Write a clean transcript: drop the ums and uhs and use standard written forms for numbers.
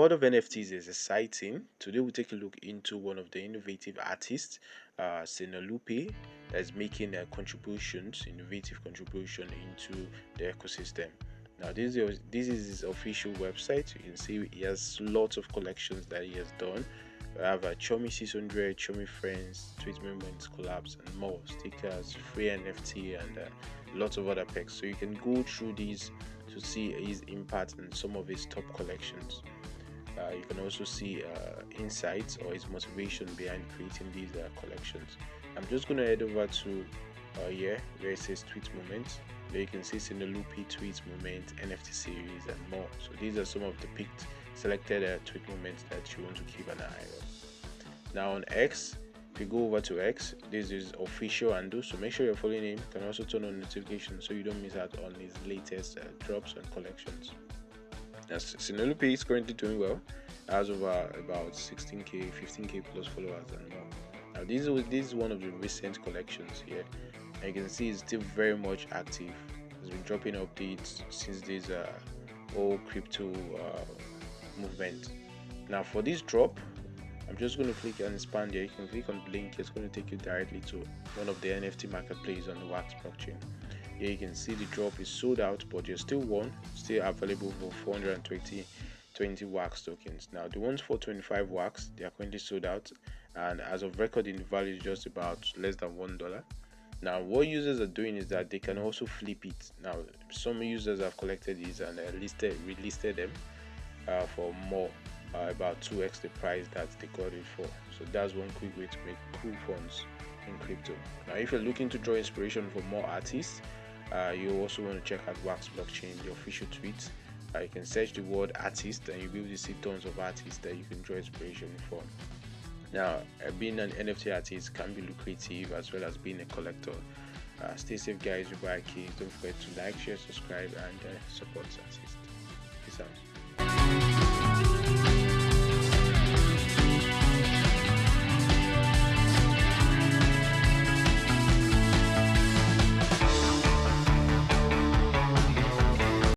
World of NFTs is exciting. Today we'll take a look into one of the innovative artists, SenorLupe, that's making a innovative contribution into the ecosystem. Now this is his official website. You can see he has lots of collections that he has done. We have a Chomi 600, Chomi Friends, Tweet Moments, Collabs, and more, stickers, free NFT, and lots of other packs. So you can go through these to see his impact and some of his top collections. You can also see insights or his motivation behind creating these collections. I'm just going to head over to here where it says Tweet Moments. There you can see SenorLupe Tweet Moment, NFT series, and more. So these are some of the picked selected tweet moments that you want to keep an eye on. Now on X, if you go over to X, this is official handle, so make sure you're following him. You can also turn on notifications so you don't miss out on his latest drops and collections. As SenorLupe is currently doing well, has over about 16k, 15k plus followers and more. Now this is one of the recent collections here, and you can see it's still very much active. He's been dropping updates since this whole crypto movement. Now for this drop, I'm just going to click and expand here. You can click on the link. It's going to take you directly to one of the NFT marketplaces on the WAX blockchain. Here you can see the drop is sold out, but there's still one still available for 420 WAX tokens. Now the ones for 25 WAX, they are currently sold out, and as of recording, the value is just about less than $1. Now what users are doing is that they can also flip it. Now some users have collected these and relisted them for more, about 2x the price that they got it for. So that's one quick way to make cool funds in crypto. Now if you're looking to draw inspiration for more artists, you also want to check out WAX blockchain, the official tweets. You can search the word artist and you'll be able to see tons of artists that you can draw inspiration from. Now being an NFT artist can be lucrative as well as being a collector. Stay safe guys, goodbye kids. Don't forget to like, share, subscribe, and support artists. Peace out.